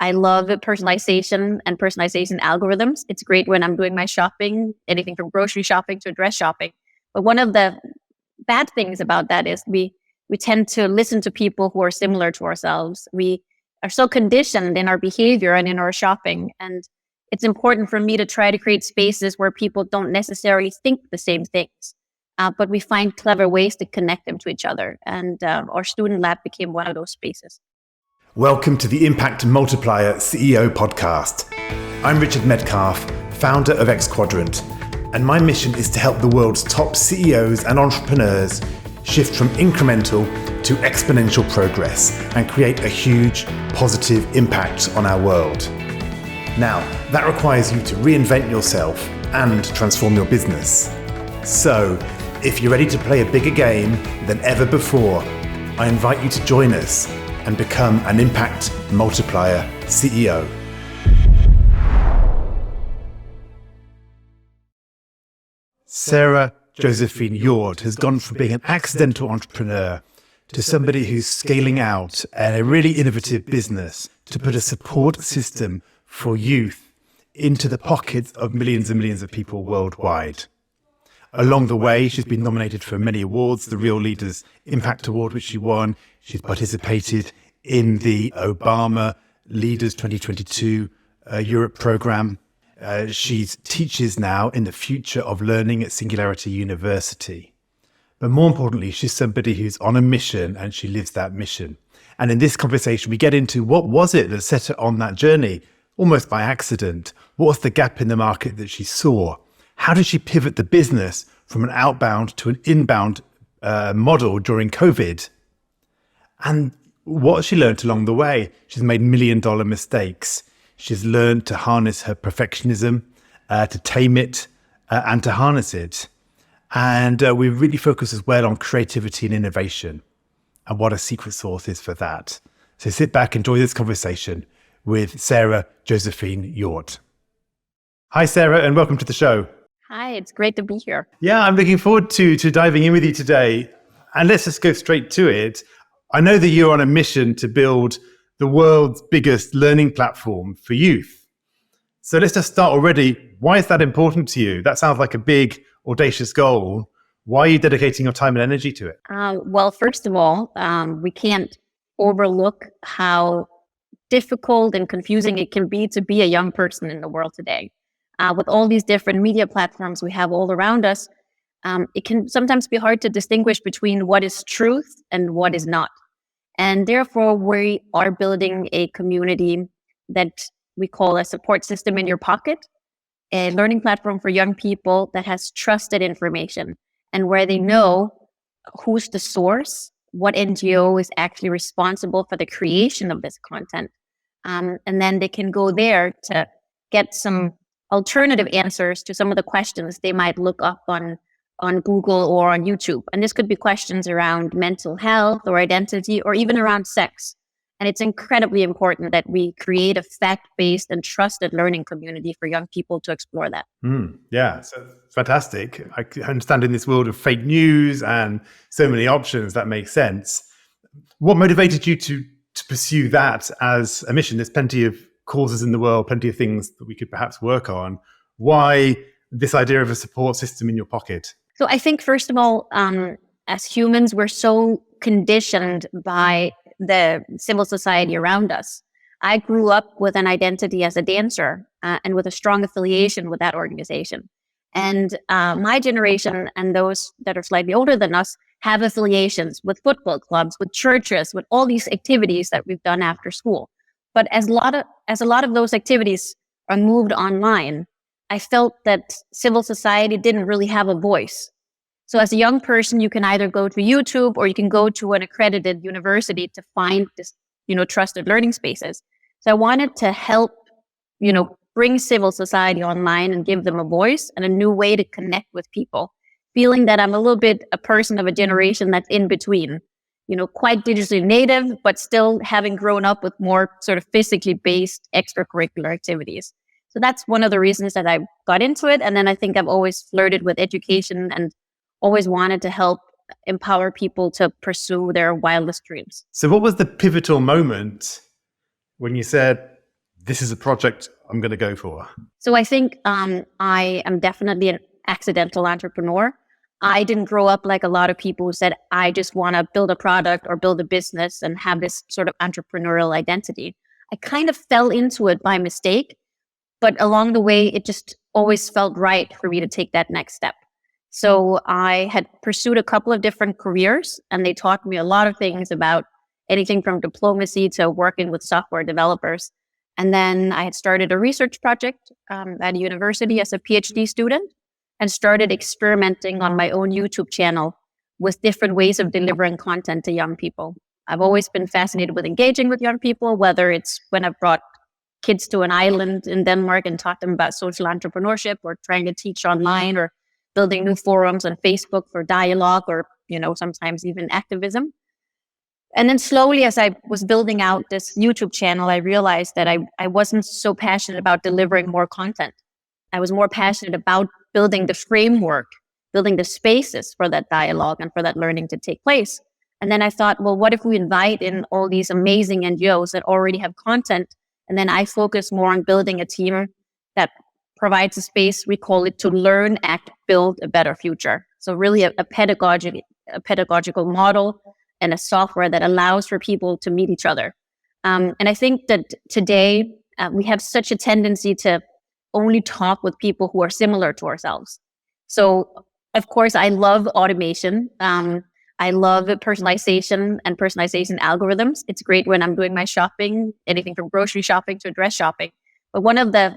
I love personalization and personalization algorithms. It's great when I'm doing my shopping, anything from grocery shopping to dress shopping. But one of the bad things about that is we tend to listen to people who are similar to ourselves. We are so conditioned in our behavior and in our shopping. And it's important for me to try to create spaces where people don't necessarily think the same things, but we find clever ways to connect them to each other. And our student lab became one of those spaces. Welcome to the Impact Multiplier CEO podcast. I'm Richard Metcalf, founder of X Quadrant, and my mission is to help the world's top CEOs and entrepreneurs shift from incremental to exponential progress and create a huge positive impact on our world. Now, that requires you to reinvent yourself and transform your business. So, if you're ready to play a bigger game than ever before, I invite you to join us and become an Impact Multiplier CEO. Sahra-Josephine Hjorth has gone from being an accidental entrepreneur to somebody who's scaling out a really innovative business to put a support system for youth into the pockets of millions and millions of people worldwide. Along the way, she's been nominated for many awards, the Real Leaders Impact Award, which she won. She's participated in the Obama Leaders 2022 Europe program. She teaches now in the future of learning at Singularity University. But more importantly, she's somebody who's on a mission and she lives that mission. And in this conversation, we get into what was it that set her on that journey, almost by accident. What was the gap in the market that she saw? How did she pivot the business from an outbound to an inbound model during COVID? And what she learned along the way. She's made $1 million mistakes. She's learned to harness her perfectionism, to tame it, and to harness it. And we really focus as well on creativity and innovation and what a secret sauce is for that. So sit back, enjoy this conversation with Sahra-Josephine Hjorth. Hi, Sarah, and welcome to the show. Hi, it's great to be here. Yeah, I'm looking forward to diving in with you today. And let's just go straight to it. I know that you're on a mission to build the world's biggest learning platform for youth. So let's just start already. Why is that important to you? That sounds like a big, audacious goal. Why are you dedicating your time and energy to it? Well, first of all, we can't overlook how difficult and confusing it can be to be a young person in the world today. With all these different media platforms we have all around us, it can sometimes be hard to distinguish between what is truth and what is not. And therefore, we are building a community that we call a support system in your pocket, a learning platform for young people that has trusted information and where they know who's the source, what NGO is actually responsible for the creation of this content. And then they can go there to get some alternative answers to some of the questions they might look up on Google or on YouTube. And this could be questions around mental health or identity or even around sex. And it's incredibly important that we create a fact-based and trusted learning community for young people to explore that. Yeah, so fantastic. I understand in this world of fake news and so many options, that makes sense. What motivated you to pursue that as a mission? There's plenty of causes in the world, plenty of things that we could perhaps work on. Why this idea of a support system in your pocket? So I think, first of all, as humans, we're so conditioned by the civil society around us. I grew up with an identity as a dancer and with a strong affiliation with that organization. And my generation and those that are slightly older than us have affiliations with football clubs, with churches, with all these activities that we've done after school. But as a lot of those activities are moved online, I felt that civil society didn't really have a voice. So as a young person, you can either go to YouTube or you can go to an accredited university to find this, trusted learning spaces. So I wanted to help, bring civil society online and give them a voice and a new way to connect with people, feeling that I'm a little bit a person of a generation that's in between, quite digitally native, but still having grown up with more sort of physically based extracurricular activities. So that's one of the reasons that I got into it. And then I think I've always flirted with education and always wanted to help empower people to pursue their wildest dreams. So what was the pivotal moment when you said, this is a project I'm going to go for? So I think I am definitely an accidental entrepreneur. I didn't grow up like a lot of people who said, I just want to build a product or build a business and have this sort of entrepreneurial identity. I kind of fell into it by mistake, but along the way, it just always felt right for me to take that next step. So I had pursued a couple of different careers, and they taught me a lot of things about anything from diplomacy to working with software developers. And then I had started a research project at a university as a PhD student and started experimenting on my own YouTube channel with different ways of delivering content to young people. I've always been fascinated with engaging with young people, whether it's when I've brought kids to an island in Denmark and taught them about social entrepreneurship, or trying to teach online, or building new forums on Facebook for dialogue, or, sometimes even activism. And then slowly, as I was building out this YouTube channel, I realized that I wasn't so passionate about delivering more content. I was more passionate about building the framework, building the spaces for that dialogue and for that learning to take place. And then I thought, well, what if we invite in all these amazing NGOs that already have content? And then I focus more on building a team that provides a space, we call it, to learn, act, build a better future. So really a pedagogical model and a software that allows for people to meet each other. And I think that today we have such a tendency to only talk with people who are similar to ourselves. So, of course, I love automation. I love personalization and personalization algorithms. It's great when I'm doing my shopping, anything from grocery shopping to dress shopping. But one of the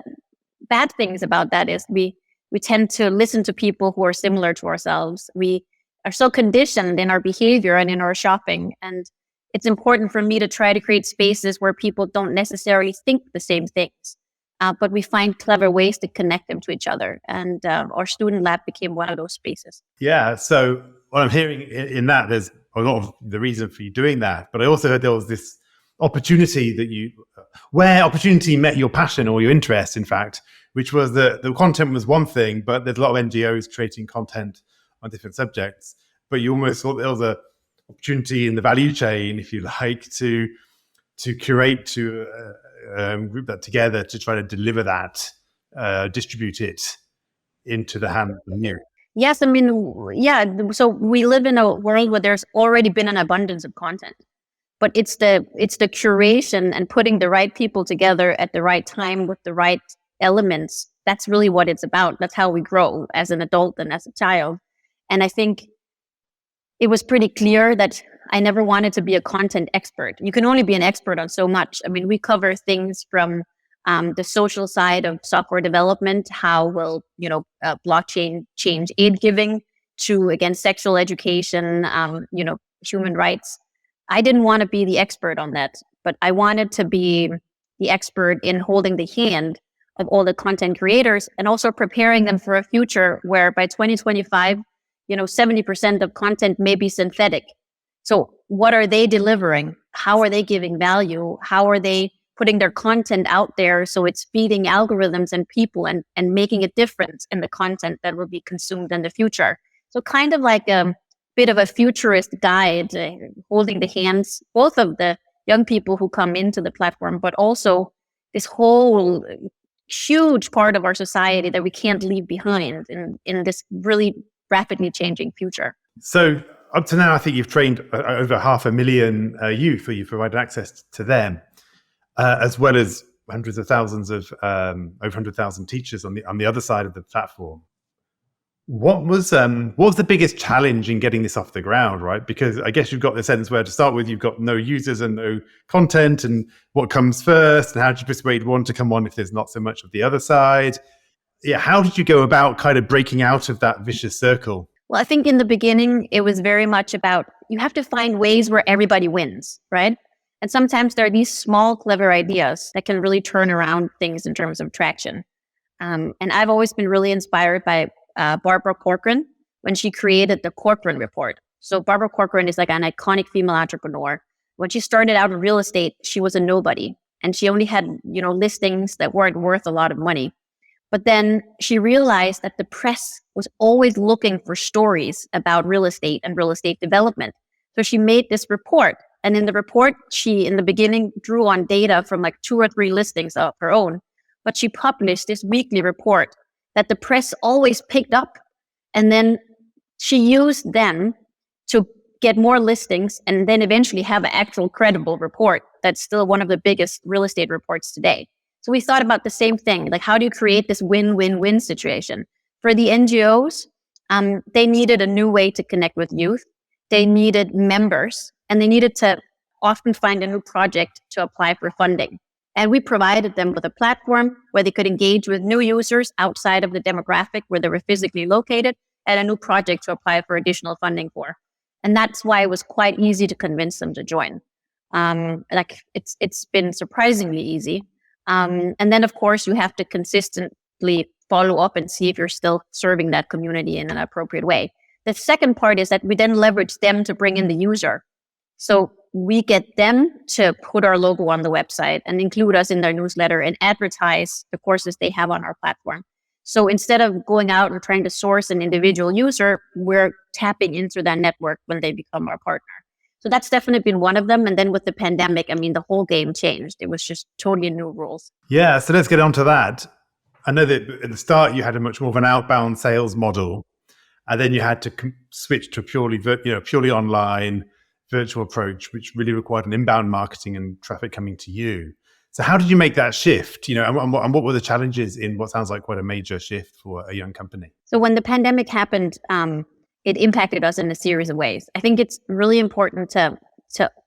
bad things about that is we tend to listen to people who are similar to ourselves. We are so conditioned in our behavior and in our shopping. And it's important for me to try to create spaces where people don't necessarily think the same things, but we find clever ways to connect them to each other. And our student lab became one of those spaces. Yeah. So what I'm hearing in that, there's a lot of the reason for you doing that. But I also heard there was this opportunity where opportunity met your passion or your interest, in fact, which was that the content was one thing, but there's a lot of NGOs creating content on different subjects. But you almost thought there was an opportunity in the value chain, if you like, to curate, to group that together, to try to deliver that, distribute it into the hands of you. Yes, I mean, yeah. So we live in a world where there's already been an abundance of content, but it's the curation and putting the right people together at the right time with the right elements. That's really what it's about. That's how we grow as an adult and as a child. And I think it was pretty clear that I never wanted to be a content expert. You can only be an expert on so much. I mean, we cover things from the social side of software development, how will blockchain change aid giving, to, again, sexual education, human rights. I didn't want to be the expert on that, but I wanted to be the expert in holding the hand of all the content creators and also preparing them for a future where by 2025, 70% of content may be synthetic. So what are they delivering? How are they giving value? How are they putting their content out there so it's feeding algorithms and people and making a difference in the content that will be consumed in the future? So kind of like a bit of a futurist guide, holding the hands, both of the young people who come into the platform, but also this whole huge part of our society that we can't leave behind in this really rapidly changing future. So up to now, I think you've trained over 500,000 youth, or you've provided access to them, as well as hundreds of thousands of over 100,000 teachers on the other side of the platform. What was the biggest challenge in getting this off the ground, right? Because I guess you've got the sense where to start with, you've got no users and no content, and what comes first, and how do you persuade one to come on if there's not so much of the other side? Yeah, how did you go about kind of breaking out of that vicious circle? Well, I think in the beginning, it was very much about, you have to find ways where everybody wins, right? And sometimes there are these small, clever ideas that can really turn around things in terms of traction. And I've always been really inspired by Barbara Corcoran when she created the Corcoran Report. So Barbara Corcoran is like an iconic female entrepreneur. When she started out in real estate, she was a nobody, and she only had, listings that weren't worth a lot of money. But then she realized that the press was always looking for stories about real estate and real estate development. So she made this report, And in the report, she, in the beginning, drew on data from like 2 or 3 listings of her own, but she published this weekly report that the press always picked up. And then she used them to get more listings and then eventually have an actual credible report that's still one of the biggest real estate reports today. So we thought about the same thing, like how do you create this win-win-win situation? For the NGOs, they needed a new way to connect with youth. They needed members, and they needed to often find a new project to apply for funding. And we provided them with a platform where they could engage with new users outside of the demographic where they were physically located, and a new project to apply for additional funding for. And that's why it was quite easy to convince them to join. It's been surprisingly easy. And then, of course, you have to consistently follow up and see if you're still serving that community in an appropriate way. The second part is that we then leverage them to bring in the user. So we get them to put our logo on the website and include us in their newsletter and advertise the courses they have on our platform. So instead of going out and trying to source an individual user, we're tapping into that network when they become our partner. So that's definitely been one of them. And then with the pandemic, I mean, the whole game changed. It was just totally new rules. Yeah, so let's get on to that. I know that at the start you had a much more of an outbound sales model, and then you had to switch to a purely online virtual approach, which really required an inbound marketing and traffic coming to you. So how did you make that shift? And what were the challenges in what sounds like quite a major shift for a young company? So when the pandemic happened, it impacted us in a series of ways. I think it's really important to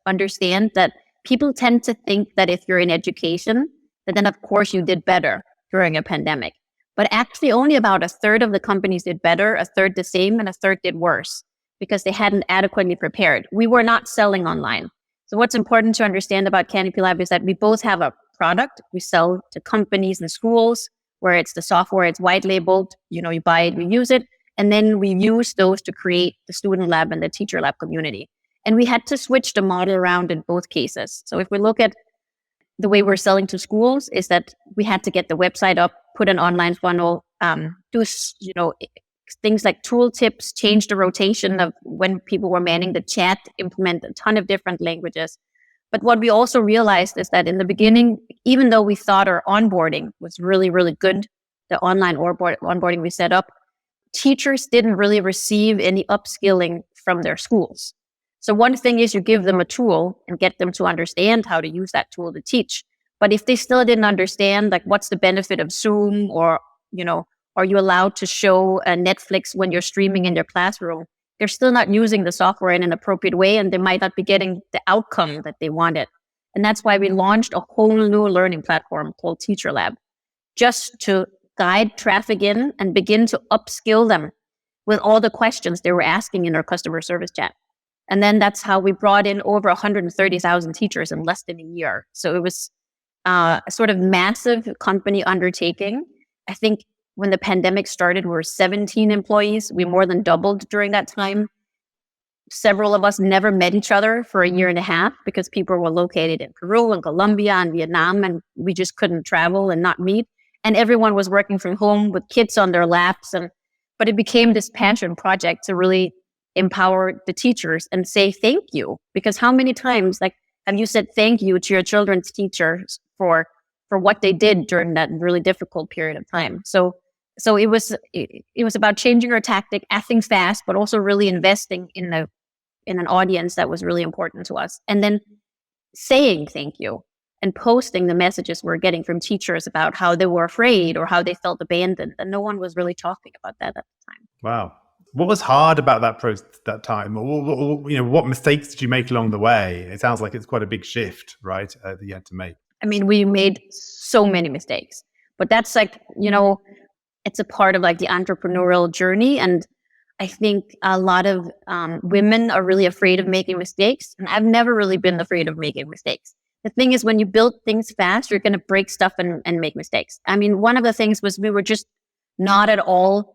understand that people tend to think that if you're in education, that then of course you did better during a pandemic. But actually only about a third of the companies did better, a third the same, and a third did worse because they hadn't adequately prepared. We were not selling online. So what's important to understand about CanopyLAB is that we both have a product. We sell to companies and schools where it's the software, it's white labeled, you buy it, we use it. And then we use those to create the student lab and the teacher lab community. And we had to switch the model around in both cases. So if we look at the way we're selling to schools is that we had to get the website up, put an online funnel, do, things like tool tips, change the rotation of when people were manning the chat, implement a ton of different languages. But what we also realized is that in the beginning, even though we thought our onboarding was really, really good, the online onboarding we set up, teachers didn't really receive any upskilling from their schools. So one thing is you give them a tool and get them to understand how to use that tool to teach. But if they still didn't understand, like what's the benefit of Zoom, or, are you allowed to show a Netflix when you're streaming in your classroom? They're still not using the software in an appropriate way, and they might not be getting the outcome that they wanted. And that's why we launched a whole new learning platform called TeacherLab, just to guide traffic in and begin to upskill them with all the questions they were asking in our customer service chat. And then that's how we brought in over 130,000 teachers in less than a year. So it was a sort of massive company undertaking. I think when the pandemic started, we were 17 employees. We more than doubled during that time. Several of us never met each other for a year and a half because people were located in Peru and Colombia and Vietnam, and we just couldn't travel and not meet. And everyone was working from home with kids on their laps. But it became this passion project to really empower the teachers and say thank you. Because how many times have you said thank you to your children's teachers for what they did during that really difficult period of time? So it was about changing our tactic, acting fast, but also really investing in an audience that was really important to us. And then saying thank you and posting the messages we're getting from teachers about how they were afraid or how they felt abandoned. And no one was really talking about that at the time. Wow. What was hard about that process that time? Or, what mistakes did you make along the way? It sounds like it's quite a big shift, right, that you had to make. I mean, we made so many mistakes, but that's it's a part of the entrepreneurial journey. And I think a lot of women are really afraid of making mistakes. And I've never really been afraid of making mistakes. The thing is, when you build things fast, you're going to break stuff and make mistakes. I mean, one of the things was we were just not at all,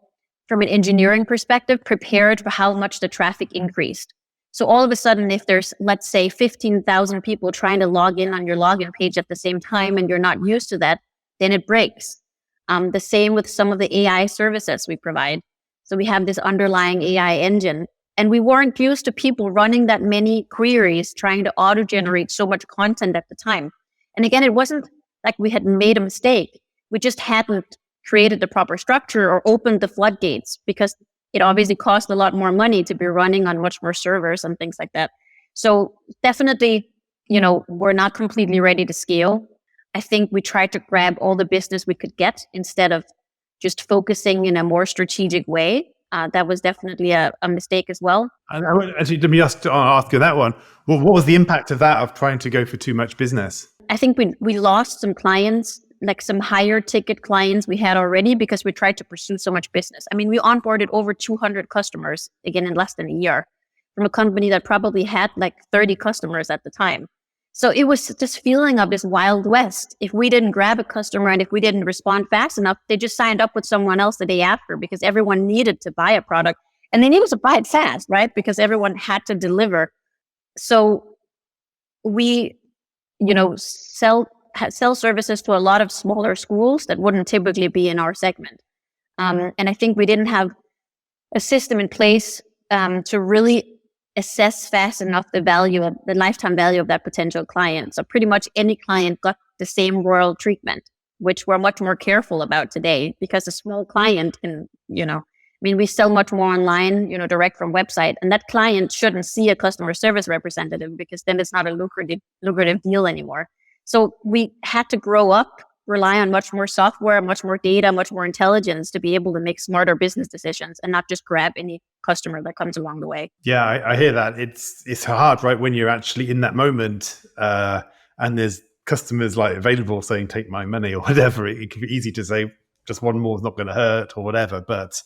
from an engineering perspective, prepared for how much the traffic increased. So all of a sudden, if there's, let's say, 15,000 people trying to log in on your login page at the same time, and you're not used to that, then it breaks. The same with some of the AI services we provide. So we have this underlying AI engine And we weren't used to people running that many queries, trying to auto-generate so much content at the time. And again, it wasn't like we had made a mistake. We just hadn't created the proper structure or opened the floodgates, because it obviously cost a lot more money to be running on much more servers and things like that. So definitely, we're not completely ready to scale. I think we tried to grab all the business we could get instead of just focusing in a more strategic way. That was definitely a mistake as well. Actually, let me ask you that one. Well, what was the impact of that, of trying to go for too much business? I think we lost some clients, like some higher ticket clients we had already, because we tried to pursue so much business. I mean, we onboarded over 200 customers, again, in less than a year, from a company that probably had like 30 customers at the time. So it was this feeling of this Wild West. If we didn't grab a customer and if we didn't respond fast enough, they just signed up with someone else the day after, because everyone needed to buy a product and they needed to buy it fast, right? Because everyone had to deliver. So we, sell services to a lot of smaller schools that wouldn't typically be in our segment. And I think we didn't have a system in place to really assess fast enough the lifetime value of that potential client. So pretty much any client got the same royal treatment, which we're much more careful about today, because a small client can, we sell much more online, direct from website, and that client shouldn't see a customer service representative, because then it's not a lucrative deal anymore. So we had to grow up, rely on much more software, much more data, much more intelligence to be able to make smarter business decisions and not just grab any customer that comes along the way. Yeah, I hear that. It's hard, right, when you're actually in that moment and there's customers like available saying, take my money or whatever. It can be easy to say just one more is not going to hurt or whatever, but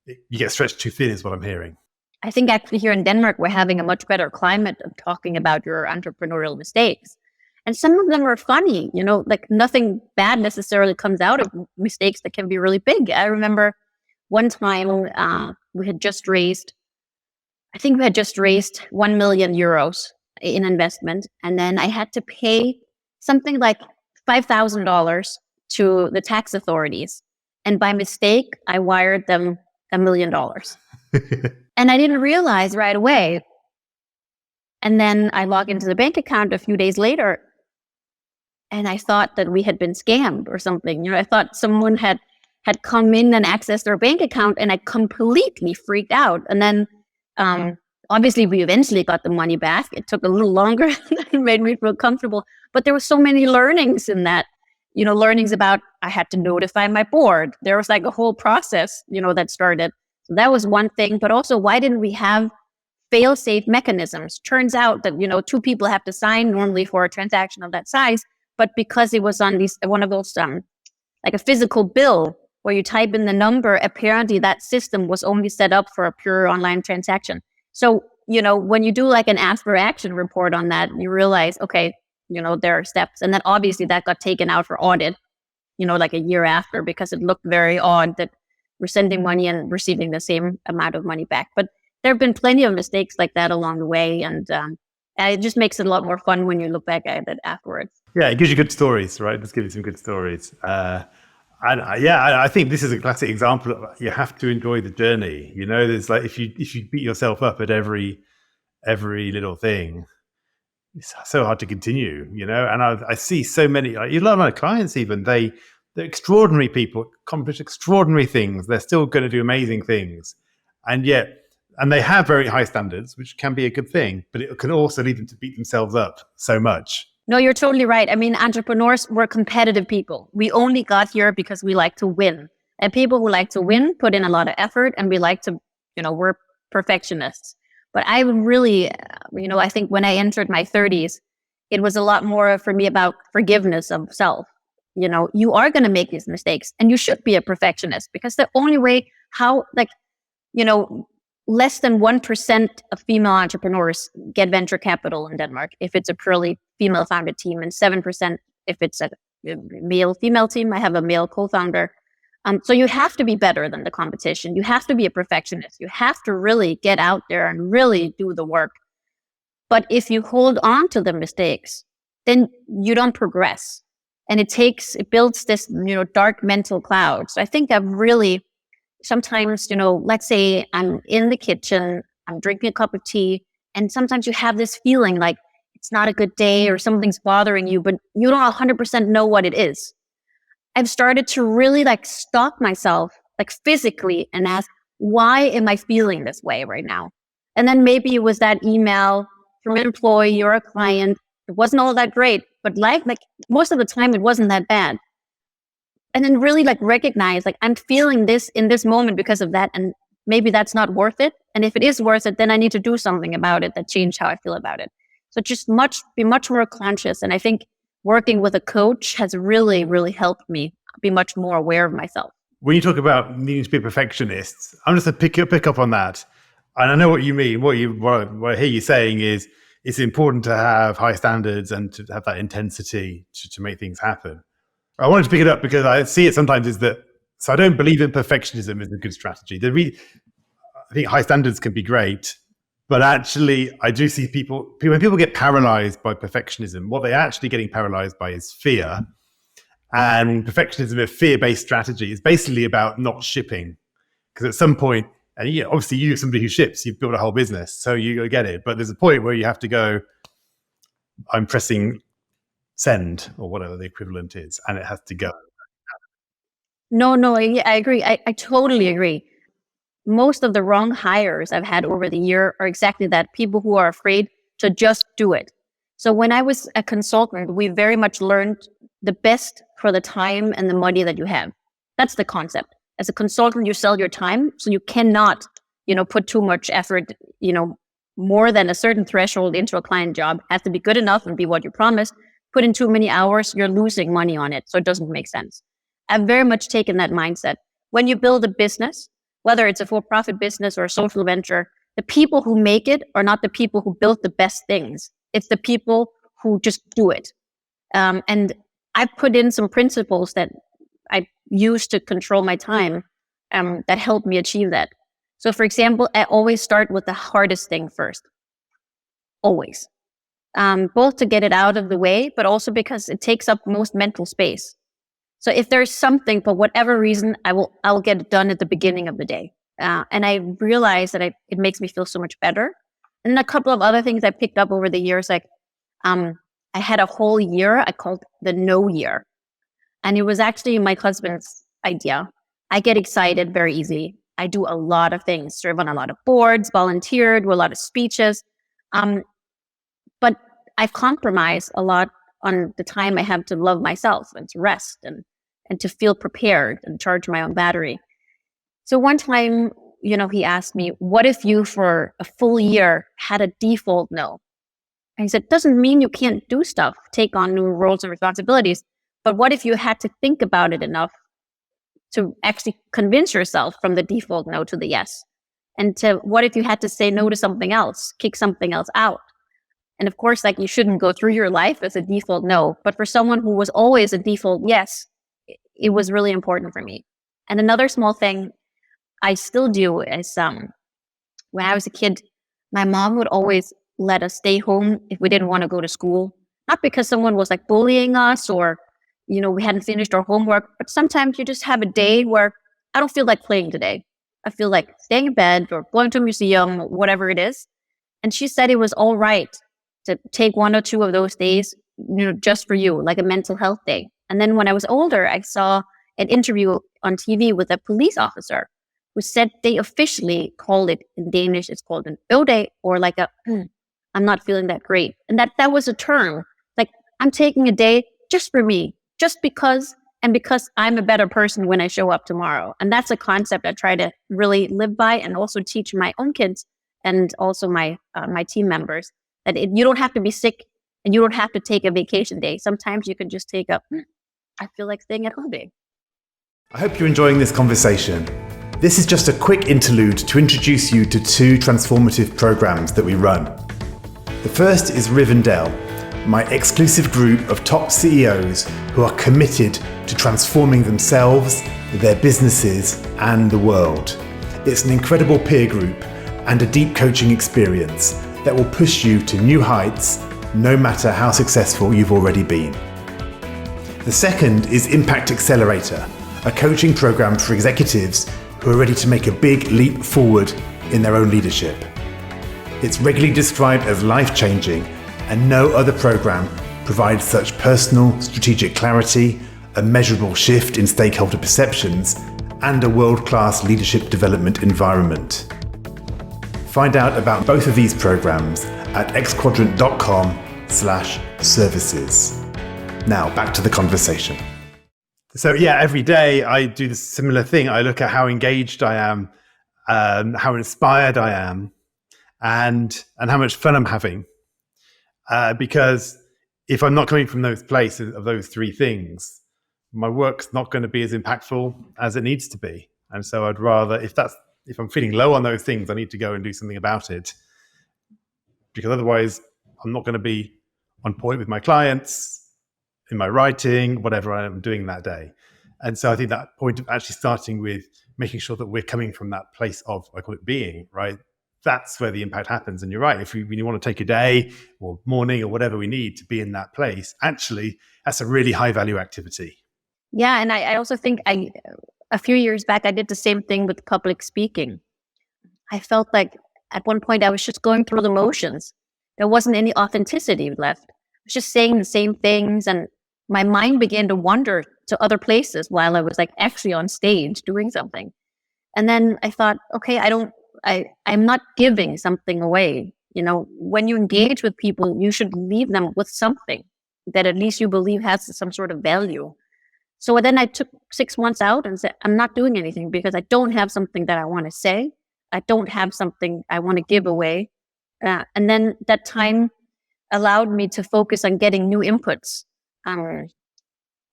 you get stretched too thin is what I'm hearing. I think actually here in Denmark, we're having a much better climate of talking about your entrepreneurial mistakes. And some of them are funny, like nothing bad necessarily comes out of mistakes that can be really big. I remember one time we had just raised 1 million euros in investment. And then I had to pay something like $5,000 to the tax authorities. And by mistake, I wired them $1 million. And I didn't realize right away. And then I log into the bank account a few days later, and I thought that we had been scammed or something. I thought someone had come in and accessed our bank account, and I completely freaked out. And then obviously we eventually got the money back. It took a little longer than it made me feel comfortable. But there were so many learnings in that, learnings about I had to notify my board. There was like a whole process, that started. So that was one thing. But also, why didn't we have fail-safe mechanisms? Turns out that, two people have to sign normally for a transaction of that size. But because it was on one of those, like a physical bill where you type in the number, apparently that system was only set up for a pure online transaction. So, when you do like an after action report on that, you realize, okay, there are steps. And then obviously that got taken out for audit, like a year after, because it looked very odd that we're sending money and receiving the same amount of money back. But there have been plenty of mistakes like that along the way. And it just makes it a lot more fun when you look back at it afterwards. Yeah, it gives you good stories, right? Let's give you some good stories. I think this is a classic example of you have to enjoy the journey. There's like if you beat yourself up at every little thing, it's so hard to continue. And I see so many, like, a lot of my clients, even they're extraordinary people, accomplish extraordinary things. They're still going to do amazing things, and they have very high standards, which can be a good thing, but it can also lead them to beat themselves up so much. No, you're totally right. I mean, entrepreneurs, we're competitive people. We only got here because we like to win. And people who like to win put in a lot of effort, and we like to, we're perfectionists. But I really, I think when I entered my 30s, it was a lot more for me about forgiveness of self. You are going to make these mistakes, and you should be a perfectionist, because the only way less than 1% of female entrepreneurs get venture capital in Denmark if it's a purely female-founded team, and 7% if it's a male-female team. I have a male co-founder. So you have to be better than the competition. You have to be a perfectionist. You have to really get out there and really do the work. But if you hold on to the mistakes, then you don't progress. And it builds this, dark mental cloud. So I think I've really sometimes, let's say I'm in the kitchen, I'm drinking a cup of tea, and sometimes you have this feeling like it's not a good day or something's bothering you, but you don't 100% know what it is. I've started to really stop myself, physically, and ask, why am I feeling this way right now? And then maybe it was that email from an employee or a client. It wasn't all that great, but most of the time it wasn't that bad. And then really recognize, I'm feeling this in this moment because of that. And maybe that's not worth it. And if it is worth it, then I need to do something about it that change how I feel about it. So just be much more conscious. And I think working with a coach has really, really helped me be much more aware of myself. When you talk about needing to be a perfectionist, I'm just going to pick up on that. And I know what you mean. What I hear you saying is it's important to have high standards and to have that intensity to make things happen. I wanted to pick it up because I see it sometimes is that, so I don't believe in perfectionism as a good strategy. I think high standards can be great, but actually I do see when people get paralyzed by perfectionism, what they're actually getting paralyzed by is fear. And perfectionism, a fear-based strategy, is basically about not shipping. Because at some point, and obviously you're somebody who ships, you've built a whole business, so you get it. But there's a point where you have to go, I'm pressing send or whatever the equivalent is, and it has to go. No, I agree. I totally agree. Most of the wrong hires I've had over the year are exactly that, people who are afraid to just do it. So when I was a consultant, we very much learned the best for the time and the money that you have. That's the concept. As a consultant, you sell your time, so you cannot, put too much effort, more than a certain threshold into a client job. It has to be good enough and be what you promised. Put in too many hours, you're losing money on it, so it doesn't make sense. I've very much taken that mindset. When you build a business, whether it's a for-profit business or a social venture, the people who make it are not the people who build the best things. It's the people who just do it. And I put in some principles that I use to control my time that helped me achieve that. So for example, I always start with the hardest thing first. Always. Both to get it out of the way, but also because it takes up most mental space. So if there's something, for whatever reason, I'll get it done at the beginning of the day. And I realize that it makes me feel so much better. And then a couple of other things I picked up over the years, I had a whole year I called the no year. And it was actually my husband's idea. I get excited very easily. I do a lot of things, serve on a lot of boards, volunteered, do a lot of speeches. But I've compromised a lot on the time I have to love myself and to rest and to feel prepared and charge my own battery. So one time, he asked me, what if you for a full year had a default no? And he said, doesn't mean you can't do stuff, take on new roles and responsibilities. But what if you had to think about it enough to actually convince yourself from the default no to the yes? And what if you had to say no to something else, kick something else out? And of course, you shouldn't go through your life as a default no. But for someone who was always a default yes, it was really important for me. And another small thing I still do is when I was a kid, my mom would always let us stay home if we didn't want to go to school. Not because someone was bullying us or, we hadn't finished our homework, but sometimes you just have a day where I don't feel like playing today. I feel like staying in bed or going to a museum, or whatever it is. And she said it was all right to take one or two of those days, just for you, like a mental health day. And then when I was older, I saw an interview on TV with a police officer who said they officially called it, in Danish, it's called an ø-dag, or I'm not feeling that great. And that was a term, I'm taking a day just for me, just because, and because I'm a better person when I show up tomorrow. And that's a concept I try to really live by and also teach my own kids and also my team members, that you don't have to be sick and you don't have to take a vacation day. Sometimes you can just take I feel like staying at home day. I hope you're enjoying this conversation. This is just a quick interlude to introduce you to two transformative programs that we run. The first is Rivendell, my exclusive group of top CEOs who are committed to transforming themselves, their businesses, and the world. It's an incredible peer group and a deep coaching experience that will push you to new heights, no matter how successful you've already been. The second is Impact Accelerator, a coaching program for executives who are ready to make a big leap forward in their own leadership. It's regularly described as life-changing, and no other program provides such personal, strategic clarity, a measurable shift in stakeholder perceptions, and a world-class leadership development environment. Find out about both of these programs at xquadrant.com/services. Now back to the conversation. So yeah, every day I do the similar thing. I look at how engaged I am, how inspired I am, and how much fun I'm having. Because if I'm not coming from those places of those three things, my work's not going to be as impactful as it needs to be. And so I'd rather, if I'm feeling low on those things, I need to go and do something about it. Because otherwise, I'm not going to be on point with my clients, in my writing, whatever I'm doing that day. And so I think that point of actually starting with making sure that we're coming from that place of, I call it being, right? That's where the impact happens. And you're right, when you want to take a day or morning or whatever we need to be in that place, actually, that's a really high value activity. Yeah, and I also think a few years back, I did the same thing with public speaking. I felt like at one point I was just going through the motions. There wasn't any authenticity left. I was just saying the same things, and my mind began to wander to other places while I was like actually on stage doing something. And then I thought, okay, I'm not giving something away. When you engage with people, you should leave them with something that at least you believe has some sort of value. So then I took 6 months out and said, I'm not doing anything because I don't have something that I want to say. I don't have something I want to give away. And then that time allowed me to focus on getting new inputs. And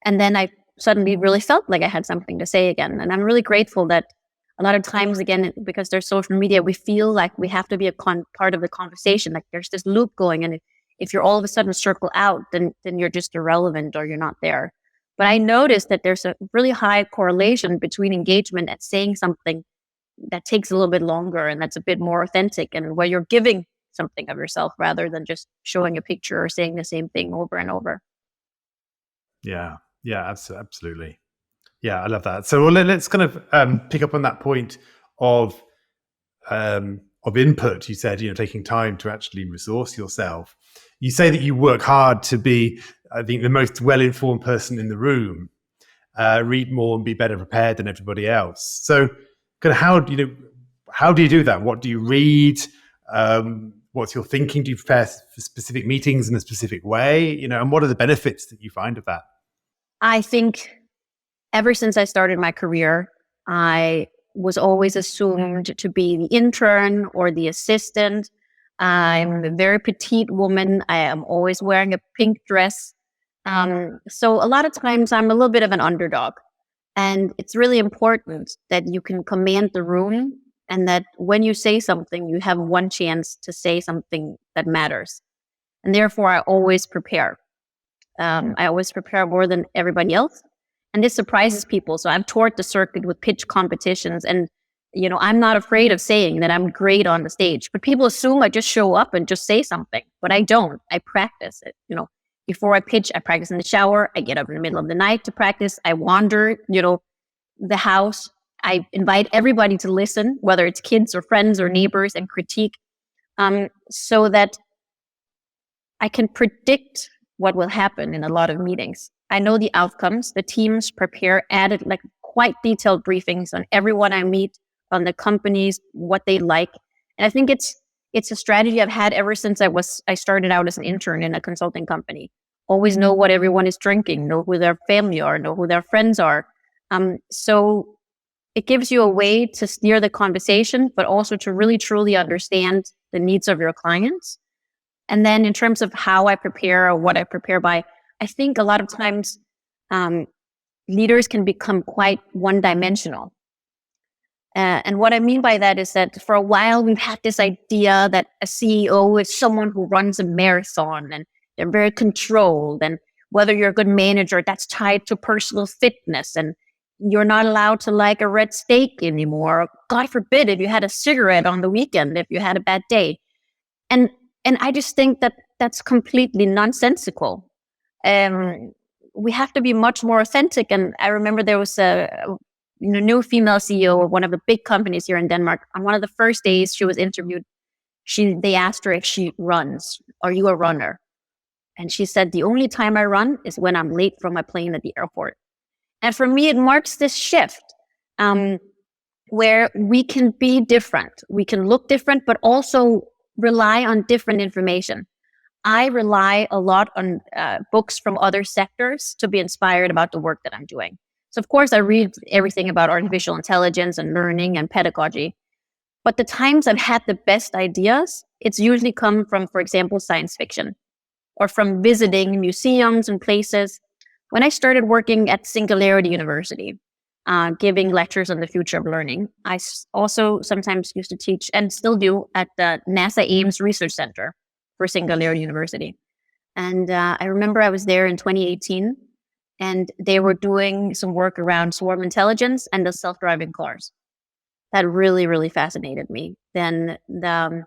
then I suddenly really felt like I had something to say again. And I'm really grateful that a lot of times, again, because there's social media, we feel like we have to be a part of the conversation. Like there's this loop going. And if you're all of a sudden circle out, then you're just irrelevant or you're not there. But I noticed that there's a really high correlation between engagement and saying something that takes a little bit longer and that's a bit more authentic and where you're giving something of yourself rather than just showing a picture or saying the same thing over and over. Yeah, absolutely. Yeah, I love that. So let's kind of pick up on that point of input. You said, taking time to actually resource yourself. You say that you work hard to be, I think, the most well-informed person in the room, read more and be better prepared than everybody else. So kind of how do you do that? What do you read? What's your thinking? Do you prepare for specific meetings in a specific way? And what are the benefits that you find of that? I think ever since I started my career, I was always assumed to be the intern or the assistant. I'm a very petite woman. I am always wearing a pink dress. So a lot of times I'm a little bit of an underdog. And it's really important that you can command the room and that when you say something, you have one chance to say something that matters. And therefore, I always prepare. I always prepare more than everybody else. And this surprises people. So I've toured the circuit with pitch competitions and, I'm not afraid of saying that I'm great on the stage, but people assume I just show up and just say something, but I don't. I practice it. Before I pitch, I practice in the shower. I get up in the middle of the night to practice. I wander, the house. I invite everybody to listen, whether it's kids or friends or neighbors, and critique, so that I can predict what will happen in a lot of meetings. I know the outcomes. The teams prepare added like quite detailed briefings on everyone I meet, on the companies, what they like. And I think it's a strategy I've had ever since I started out as an intern in a consulting company. Always know what everyone is drinking, know who their family are, know who their friends are. So it gives you a way to steer the conversation, but also to really truly understand the needs of your clients. And then in terms of how I prepare or what I prepare by, I think a lot of times leaders can become quite one-dimensional. And what I mean by that is that for a while, we've had this idea that a CEO is someone who runs a marathon and they're very controlled. And whether you're a good manager, that's tied to personal fitness. And you're not allowed to like a red steak anymore. God forbid if you had a cigarette on the weekend, if you had a bad day. And I just think that that's completely nonsensical. We have to be much more authentic. And I remember there was new female CEO of one of the big companies here in Denmark. On one of the first days she was interviewed, they asked her if she runs. Are you a runner? And she said, the only time I run is when I'm late for my plane at the airport. And for me, it marks this shift where we can be different. We can look different, but also rely on different information. I rely a lot on books from other sectors to be inspired about the work that I'm doing. So, of course, I read everything about artificial intelligence and learning and pedagogy. But the times I've had the best ideas, it's usually come from, for example, science fiction or from visiting museums and places. When I started working at Singularity University, giving lectures on the future of learning, I also sometimes used to teach, and still do, at the NASA Ames Research Center for Singularity University. And I remember I was there in 2018, and they were doing some work around swarm intelligence and the self-driving cars. That really, really fascinated me. Then the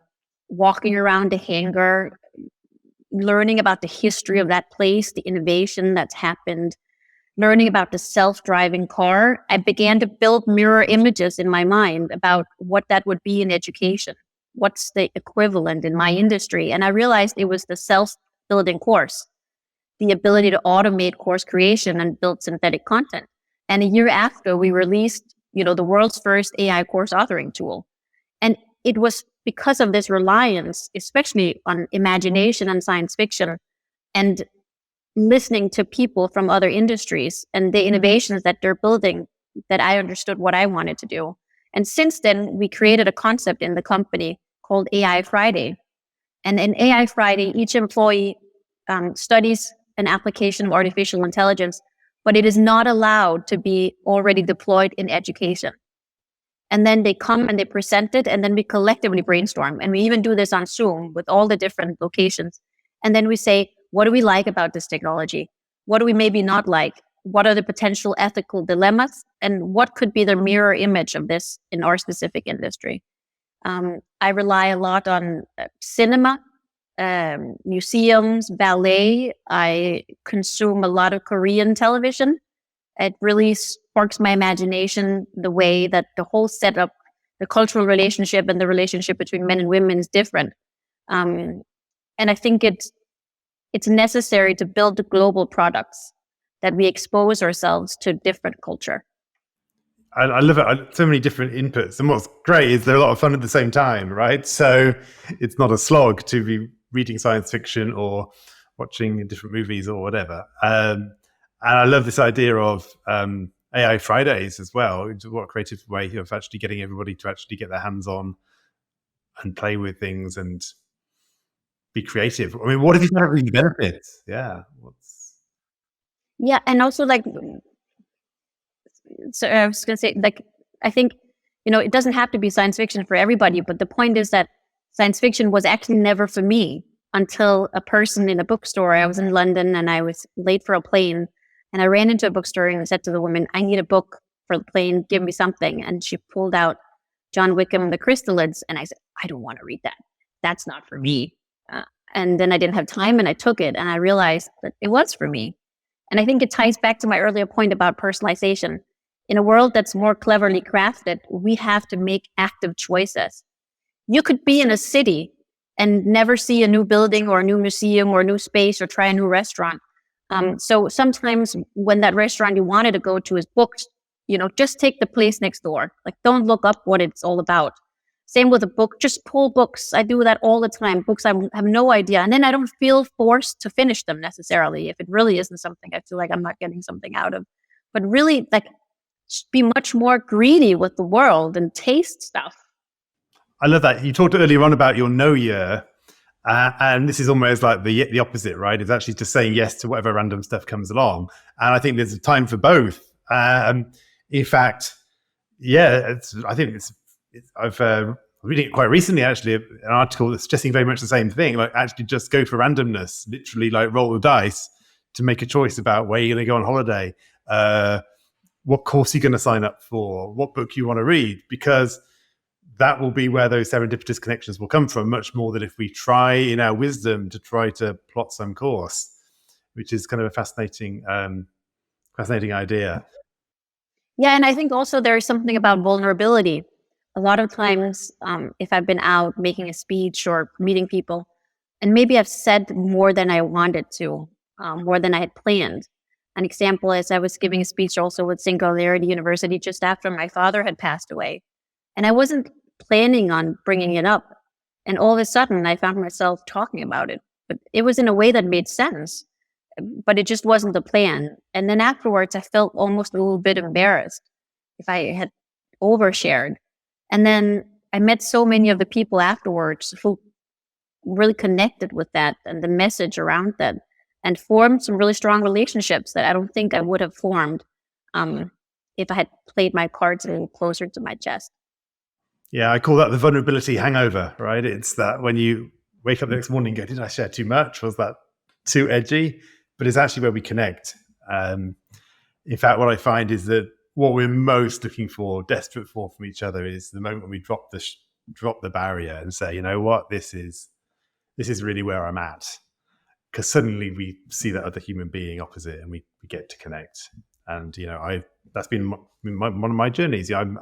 walking around the hangar, learning about the history of that place, the innovation that's happened, learning about the self-driving car, I began to build mirror images in my mind about what that would be in education. What's the equivalent in my industry? And I realized it was the self-building course, the ability to automate course creation and build synthetic content. And a year after, we released, the world's first AI course authoring tool. And it was because of this reliance, especially on imagination and science fiction, and listening to people from other industries and the innovations that they're building, that I understood what I wanted to do. And since then, we created a concept in the company called AI Friday. And in AI Friday, each employee studies an application of artificial intelligence, but it is not allowed to be already deployed in education. And then they come and they present it, and then we collectively brainstorm. And we even do this on Zoom with all the different locations. And then we say, what do we like about this technology? What do we maybe not like? What are the potential ethical dilemmas? And what could be the mirror image of this in our specific industry? I rely a lot on cinema, museums, ballet. I consume a lot of Korean television. It really sparks my imagination, the way that the whole setup, the cultural relationship and the relationship between men and women is different. And I think it's necessary to build the global products that we expose ourselves to different culture. I love it. So many different inputs. And what's great is they're a lot of fun at the same time, right? So it's not a slog to be reading science fiction or watching different movies or whatever. And I love this idea of AI Fridays as well. What a creative way of actually getting everybody to actually get their hands on and play with things and be creative. I mean, what if you don't really benefit? Yeah. Yeah. And also, so I was going to say, I think, it doesn't have to be science fiction for everybody, but the point is that science fiction was actually never for me until a person in a bookstore. I was in London and I was late for a plane, and I ran into a bookstore and I said to the woman, I need a book for the plane, give me something. And she pulled out John Wickham, The Chrysalids. And I said, I don't want to read that. That's not for me. And then I didn't have time and I took it and I realized that it was for me. And I think it ties back to my earlier point about personalization. In a world that's more cleverly crafted, we have to make active choices. You could be in a city and never see a new building or a new museum or a new space or try a new restaurant. So sometimes when that restaurant you wanted to go to is booked, just take the place next door. Don't look up what it's all about. Same with a book, just pull books. I do that all the time. Books I have no idea. And then I don't feel forced to finish them necessarily. If it really isn't something I feel like I'm not getting something out of. But really, be much more greedy with the world and taste stuff. I love that. You talked earlier on about your no year. And this is almost like the opposite, right? It's actually just saying yes to whatever random stuff comes along. And I think there's a time for both. In fact, yeah, I've reading it quite recently, actually, an article that's suggesting very much the same thing. Actually just go for randomness, literally roll the dice to make a choice about where you're going to go on holiday, what course you're going to sign up for, what book you want to read, because that will be where those serendipitous connections will come from, much more than if we try in our wisdom to try to plot some course, which is kind of a fascinating idea. Yeah, and I think also there's something about vulnerability. A lot of times, if I've been out making a speech or meeting people, and maybe I've said more than I wanted to, more than I had planned. An example is I was giving a speech also with Singularity University just after my father had passed away. And I wasn't planning on bringing it up. And all of a sudden, I found myself talking about it. But it was in a way that made sense, but it just wasn't the plan. And then afterwards, I felt almost a little bit embarrassed if I had overshared. And then I met so many of the people afterwards who really connected with that and the message around that and formed some really strong relationships that I don't think I would have formed if I had played my cards a little closer to my chest. Yeah, I call that the vulnerability hangover, right? It's that when you wake up the next morning and go, did I share too much? Was that too edgy? But it's actually where we connect. In fact, what I find is that what we're most looking for, desperate for from each other, is the moment we drop the barrier and say, you know what, this is really where I'm at. Because suddenly we see that other human being opposite and we get to connect. And, that's been one of my journeys. I'm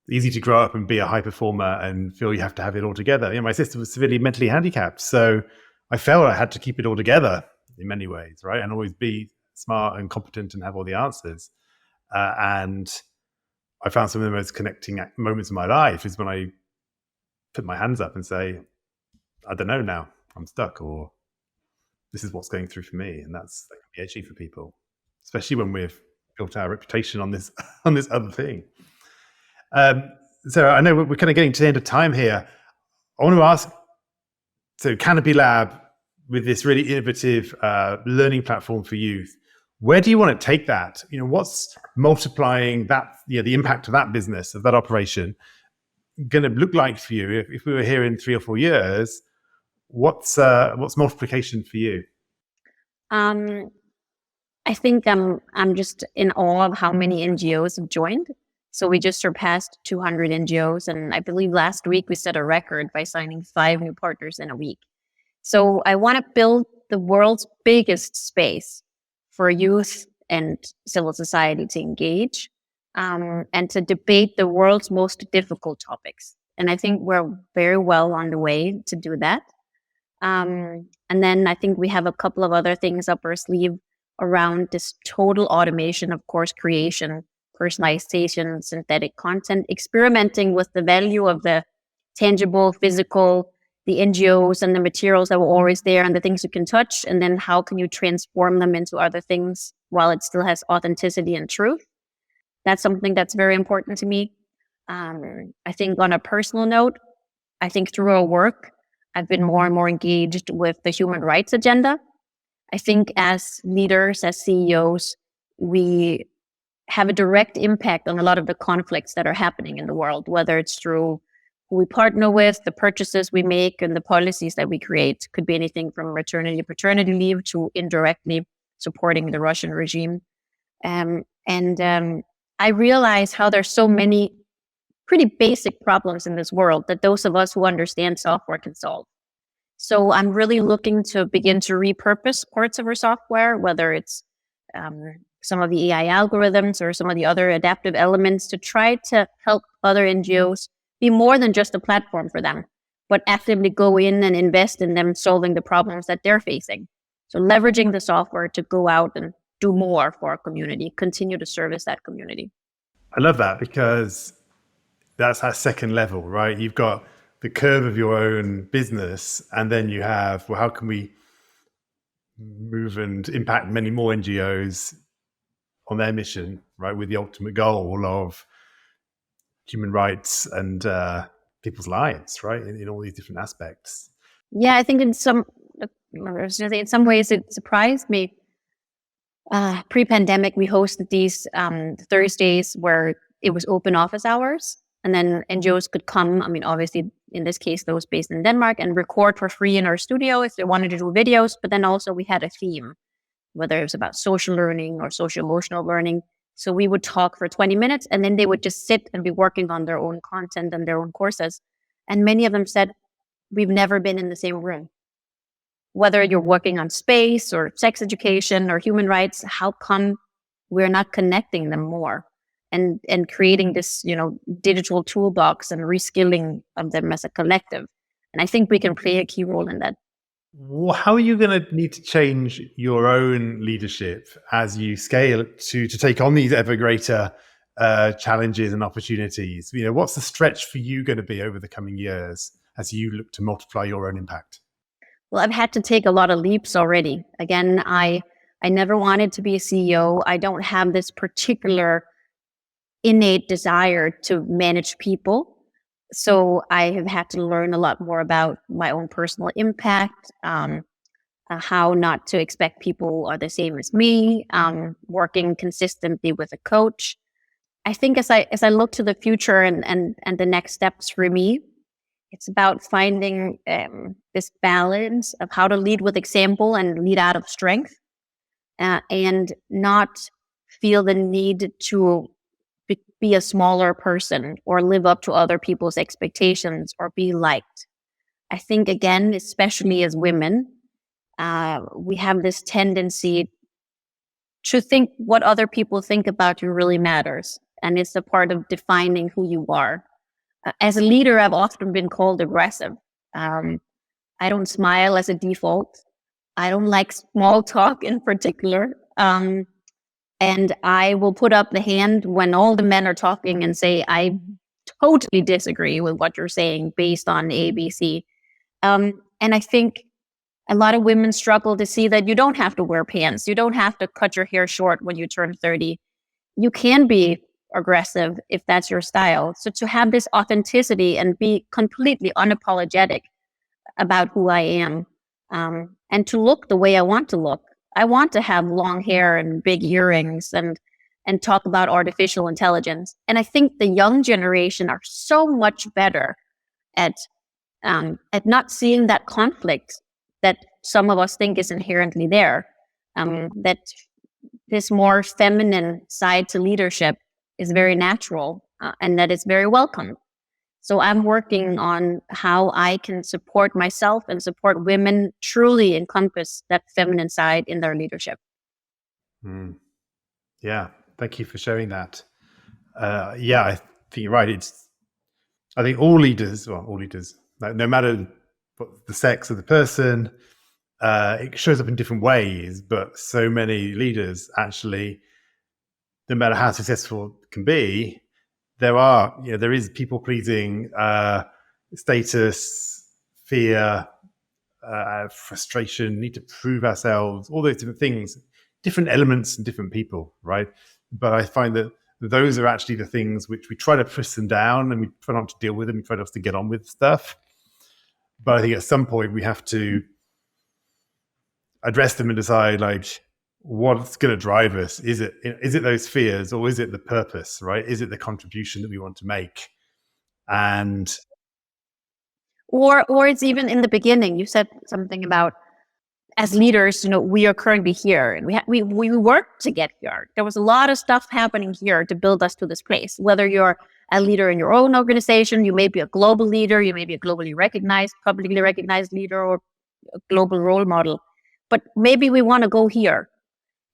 easy to grow up and be a high performer and feel you have to have it all together. My sister was severely mentally handicapped. So I felt I had to keep it all together in many ways, right? And always be smart and competent and have all the answers. And I found some of the most connecting moments in my life is when I put my hands up and say, I don't know now, I'm stuck, or this is what's going through for me. And that can be edgy for people, especially when we've built our reputation on this other thing. So I know we're kind of getting to the end of time here. I want to ask, so CanopyLAB, with this really innovative learning platform for youth, where do you want to take that? What's multiplying that, the impact of that business, of that operation, going to look like for you? If we were here in 3 or 4 years, what's multiplication for you? I think I'm just in awe of how many NGOs have joined. So we just surpassed 200 NGOs, and I believe last week we set a record by signing 5 new partners in a week. So I want to build the world's biggest space for youth and civil society to engage and to debate the world's most difficult topics. And I think we're very well on the way to do that. And then I think we have a couple of other things up our sleeve around this total automation of course creation, personalization, synthetic content, experimenting with the value of the tangible, physical, the NGOs and the materials that were always there and the things you can touch, and then how can you transform them into other things while it still has authenticity and truth. That's something that's very important to me. I think on a personal note, I think through our work, I've been more and more engaged with the human rights agenda. I think as leaders, as CEOs, we have a direct impact on a lot of the conflicts that are happening in the world, whether it's through who we partner with, the purchases we make, and the policies that we create. Could be anything from maternity, paternity leave to indirectly supporting the Russian regime. I realize how there's so many pretty basic problems in this world that those of us who understand software can solve. So I'm really looking to begin to repurpose parts of our software, whether it's some of the AI algorithms or some of the other adaptive elements, to try to help other NGOs be more than just a platform for them, but actively go in and invest in them solving the problems that they're facing. So leveraging the software to go out and do more for our community, continue to service that community. I love that, because that's our second level, right? You've got the curve of your own business, and then you have, well, how can we move and impact many more NGOs on their mission, right? With the ultimate goal of human rights and people's lives, right? In all these different aspects. Yeah, I think in some ways it surprised me. Pre-pandemic, we hosted these Thursdays where it was open office hours, and then NGOs could come. I mean, obviously, in this case, those based in Denmark, and record for free in our studio if they wanted to do videos. But then also we had a theme, whether it was about social learning or social emotional learning. So we would talk for 20 minutes, and then they would just sit and be working on their own content and their own courses. And many of them said, we've never been in the same room. Whether you're working on space or sex education or human rights, how come we're not connecting them more and creating this, digital toolbox and reskilling of them as a collective. And I think we can play a key role in that. How are you going to need to change your own leadership as you scale to take on these ever greater challenges and opportunities? What's the stretch for you going to be over the coming years as you look to multiply your own impact? Well, I've had to take a lot of leaps already. Again, I never wanted to be a CEO. I don't have this particular innate desire to manage people. So I have had to learn a lot more about my own personal impact, how not to expect people who are the same as me, working consistently with a coach. I think as I look to the future and the next steps for me, it's about finding this balance of how to lead with example and lead out of strength, and not feel the need to be a smaller person or live up to other people's expectations or be liked. I think, again, especially as women, we have this tendency to think what other people think about you really matters. And it's a part of defining who you are. As a leader, I've often been called aggressive. I don't smile as a default. I don't like small talk in particular. And I will put up the hand when all the men are talking and say, I totally disagree with what you're saying based on ABC. And I think a lot of women struggle to see that you don't have to wear pants. You don't have to cut your hair short when you turn 30. You can be aggressive if that's your style. So to have this authenticity and be completely unapologetic about who I am, and to look the way I want to look. I want to have long hair and big earrings and talk about artificial intelligence. And I think the young generation are so much better at not seeing that conflict that some of us think is inherently there. That this more feminine side to leadership is very natural, and that it's very welcome. So I'm working on how I can support myself and support women truly encompass that feminine side in their leadership. Yeah, thank you for sharing that. Yeah, I think you're right. I think all leaders, like, no matter what the sex of the person, it shows up in different ways. But so many leaders actually, no matter how successful it can be, there is people pleasing, status, fear, frustration, need to prove ourselves, all those different things, different elements and different people, right? But I find that those are actually the things which we try to push them down and we try not to deal with them. We try not to get on with stuff. But I think at some point we have to address them and decide, like, what's going to drive us? Is it those fears, or is it the purpose, right? Is it the contribution that we want to make? And or it's even in the beginning. You said something about, as leaders, we are currently here and we worked to get here. There was a lot of stuff happening here to build us to this place. Whether you're a leader in your own organization, you may be a global leader, you may be a globally recognized, publicly recognized leader, or a global role model. But maybe we want to go here.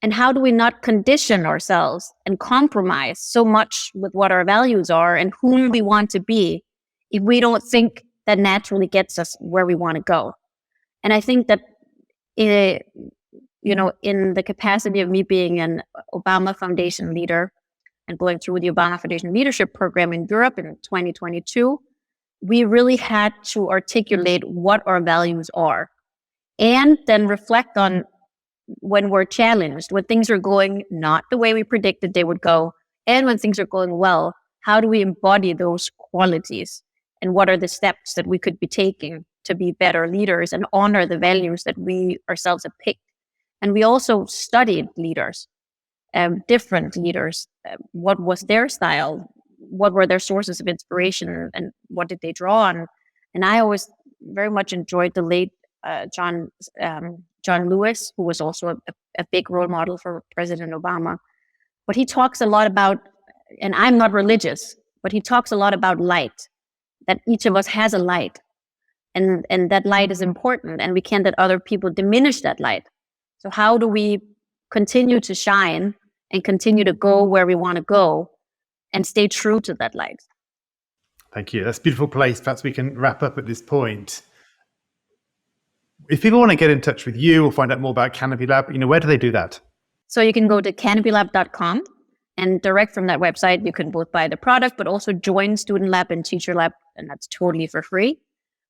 And how do we not condition ourselves and compromise so much with what our values are and whom we want to be if we don't think that naturally gets us where we want to go? And I think that, in the capacity of me being an Obama Foundation leader and going through the Obama Foundation Leadership Program in Europe in 2022, we really had to articulate what our values are and then reflect on when we're challenged, when things are going not the way we predicted they would go, and when things are going well, how do we embody those qualities? And what are the steps that we could be taking to be better leaders and honor the values that we ourselves have picked? And we also studied leaders, different leaders. What was their style? What were their sources of inspiration? And what did they draw on? And I always very much enjoyed the late John Lewis, who was also a big role model for President Obama. But he talks a lot about, and I'm not religious, but he talks a lot about light, that each of us has a light, and that light is important, and we can't let other people diminish that light. So how do we continue to shine and continue to go where we want to go and stay true to that light. Thank you. That's a beautiful place. Perhaps we can wrap up at this point. If people want to get in touch with you or find out more about CanopyLAB, where do they do that? So you can go to canopylab.com, and direct from that website, you can both buy the product, but also join Student Lab and Teacher Lab, and that's totally for free.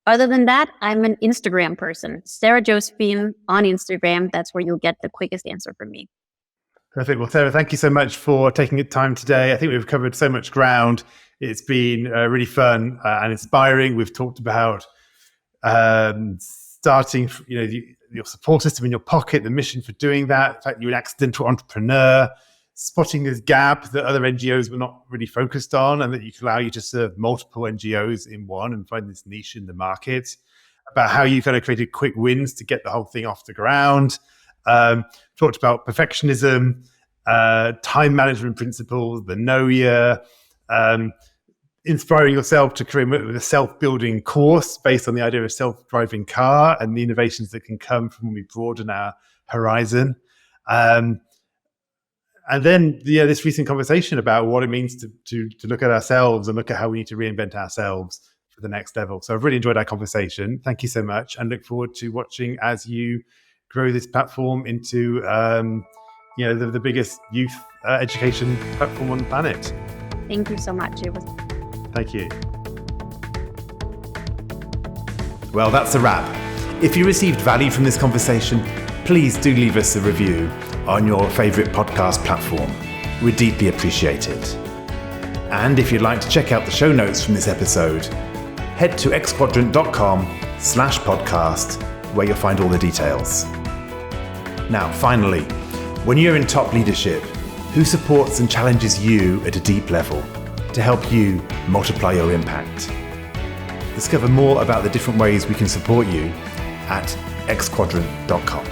Other than that, I'm an Instagram person. Sahra-Josephine on Instagram. That's where you'll get the quickest answer from me. Perfect. Well, Sarah, thank you so much for taking the time today. I think we've covered so much ground. It's been really fun and inspiring. We've talked about starting, your support system in your pocket, the mission for doing that, the fact you're an accidental entrepreneur, spotting this gap that other NGOs were not really focused on, and that you can allow you to serve multiple NGOs in one and find this niche in the market, about how you kind of created quick wins to get the whole thing off the ground. Talked about perfectionism, time management principles, the know year, inspiring yourself to create a self-building course based on the idea of a self-driving car and the innovations that can come from when we broaden our horizon. And then this recent conversation about what it means to look at ourselves and look at how we need to reinvent ourselves for the next level. So I've really enjoyed our conversation. Thank you so much, and look forward to watching as you grow this platform into the biggest youth education platform on the planet. Thank you so much. Thank you. Well, that's a wrap. If you received value from this conversation, please do leave us a review on your favorite podcast platform. We'd deeply appreciate it. And if you'd like to check out the show notes from this episode, head to xquadrant.com/podcast, where you'll find all the details. Now, finally, when you're in top leadership, who supports and challenges you at a deep level to help you multiply your impact? Discover more about the different ways we can support you at xquadrant.com.